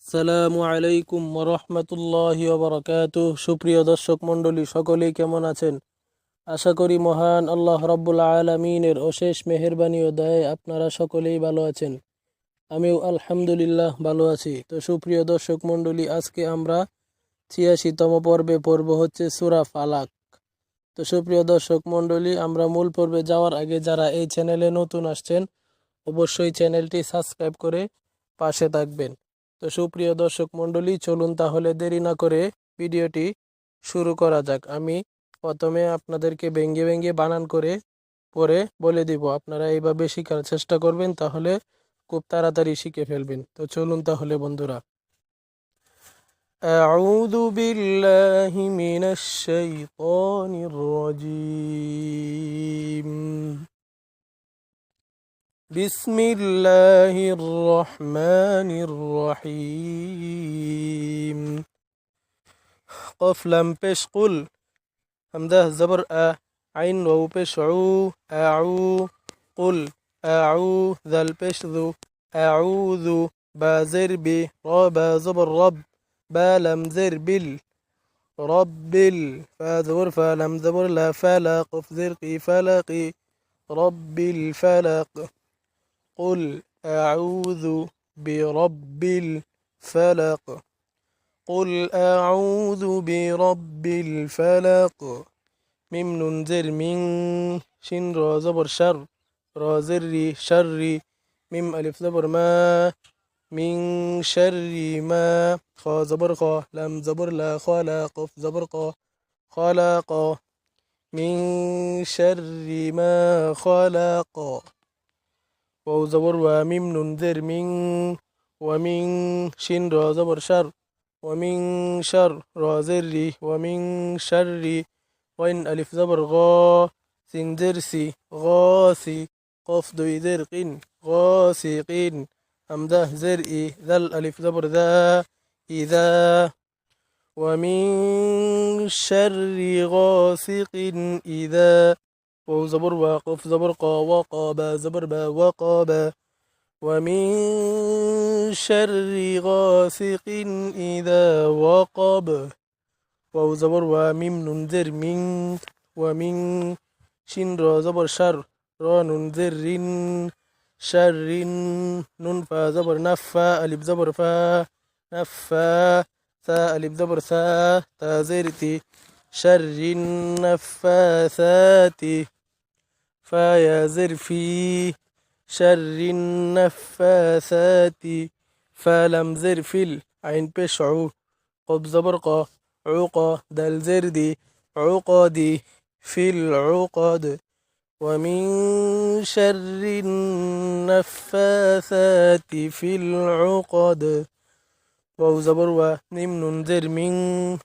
আসসালামু আলাইকুম ওরহমতুল্লাহি ওবরাকাতুহ। সুপ্রিয় দর্শক মণ্ডলী, সকলেই কেমন আছেন? আশা করি মহান আল্লাহ রাব্বুল আলামিনের অশেষ মেহেরবানি ও দয়ায় আপনারা সকলেই ভালো আছেন। আমিও আলহামদুলিল্লাহ ভালো আছি। তো সুপ্রিয় দর্শক মণ্ডলী, আজকে আমরা ৮৬তম পর্বে পড়ব হচ্ছে সূরা ফালাক। তো সুপ্রিয় দর্শক মণ্ডলী, আমরা মূল পর্বে যাওয়ার আগে যারা এই চ্যানেলে নতুন আসছেন অবশ্যই চ্যানেলটি সাবস্ক্রাইব করে পাশে থাকবেন। তো সুপ্রিয় দর্শক মণ্ডলী, চলুন তাহলে দেরি না করে ভিডিওটি শুরু করা যাক। আমি প্রথমে আপনাদেরকে ভেঙ্গে ভেঙ্গে বানান করে পরে বলে দিব। আপনারা এইভাবে শেখার চেষ্টা করবেন, তাহলে খুব তাড়াতাড়ি শিখে ফেলবেন। তো চলুন তাহলে বন্ধুরা। আউযু বিল্লাহি মিনাশ শাইতানির রাজীম। بسم الله الرحمن الرحيم. قف لم بش قل همده زبر عين واو بش عو أعو قل أعو ذل بش ذو أعوذ بازر بي ربا زبر رب با لم زر بال رب فازور فلم زبر لا فلا قف زرقي فلقي رب الفلق. قل أعوذ برب الفلق. قل أعوذ برب الفلق. ميم نون زر من شين را زبر شر را زري شري ميم ألف زبر ما من شر ما خا زبر خا لم زبر لا خلا قف زبر قا خلق من شر ما خلق. واو زبر وميم نون زر من ومن شين را زبر شر ومن شر را زري ومن شر وين ألف زبر غا سين زرسي غاسي قف دوي زرقين غاسقين همده زرئي ذل ألف زبر ذا إذا ومن شر غاسق إذا واو زبر وقف زبر قا وقابا زبر با وقابا ومن شر غاسق إذا وقب. واو زبر وميم نون زر من ومن شين را زبر شر را نون زر شر نون فا زبر نفا ألف زبر فا نفا ثا ألف زبر ثا تا زرتي شر النفاثات فا يا زر في شر النفاثات فلم زر فيل عين بشعو قب زبرقة عقى دل زردي عقدي في العقد. ومن شر النفاثات في العقد. واو زبر وميم نون زر من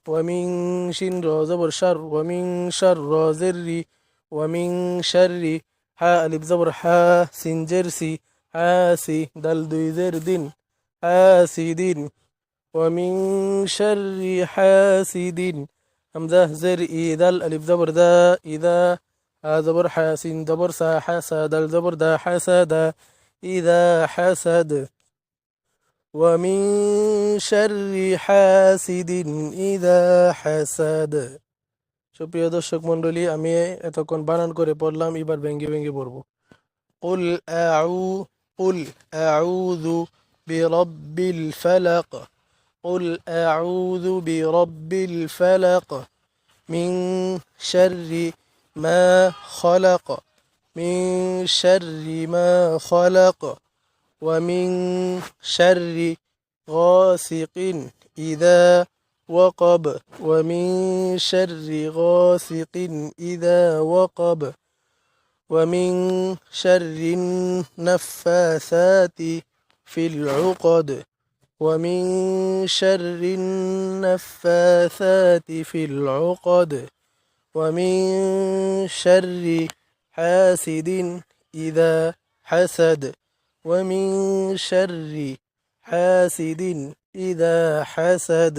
ومن شين را زبر شر ومن شر را زري ومن شر حا ألف زبر حا سين جرسي حاسي دل دوي زر دين حاسدين ومن شر حاسد همزة زرئي دل ألف زبر ذا إذا ها زبر حاسين زبر سا حسد دل زبر دا حسد إذا حسد. ومن شر حاسد إذا حسد. সুপ্রিয় দর্শক মণ্ডলী, আমি এতক্ষণ বানান করে পড়লাম, এবার ভেঙ্গে ভেঙ্গে পড়ব। قل أعوذ برب الفلق. قل أعوذ برب الفلق من شر ما خلق من شر ما خلق ومن شر غاسق إذا وقب ومن شر غاسق إذا وقب ومن شر النفاثات في العقد ومن شر النفاثات في العقد ومن شر حاسد إذا حسد ومن شر حاسد إذا حسد.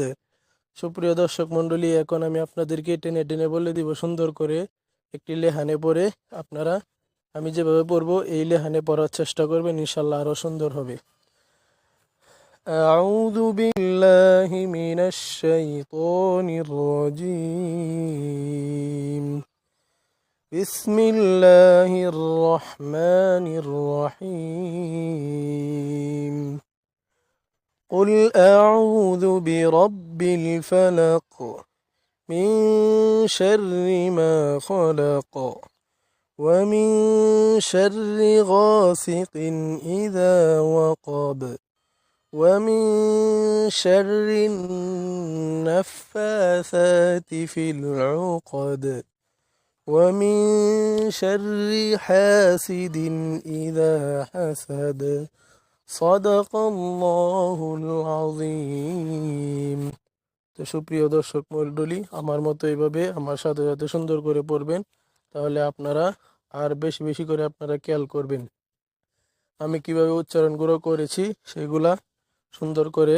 সুপ্রিয় দর্শক মণ্ডলী, এখন আমি আপনাদেরকে টেনে টেনে বলে দিব সুন্দর করে একটি লেহানে পড়ে। আপনারা আমি যেভাবে পড়বো এই লেহানে পড়ার চেষ্টা করবেন, ইনশাল্লাহ আরো সুন্দর হবে। أعوذ بالله بالله من الشيطان الرجيم. بسم الله الرحمن الرحيم. قل أعوذ برب الفلق من شر ما خلق ومن شر غاسق إذا وقب ومن شر النفاثات في العقد ومن شر حاسد إذا حسد صدق الله العظيم. তো সুপ্রিয় দর্শক মণ্ডলী, আমার মতো এইভাবে আমার সাথে সাথে সুন্দর করে পড়বেন, তাহলে আপনারা আর বেশি বেশি করে আপনারা খেয়াল করবেন। আমি কিভাবে উচ্চারণগুলো করেছি সেগুলা সুন্দর করে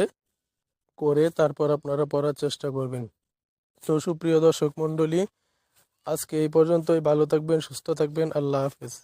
করে তারপর আপনারা পড়ার চেষ্টা করবেন। তো সুপ্রিয় দর্শক মণ্ডলী, আজকে এই পর্যন্তই। ভালো থাকবেন, সুস্থ থাকবেন। আল্লাহ হাফেজ।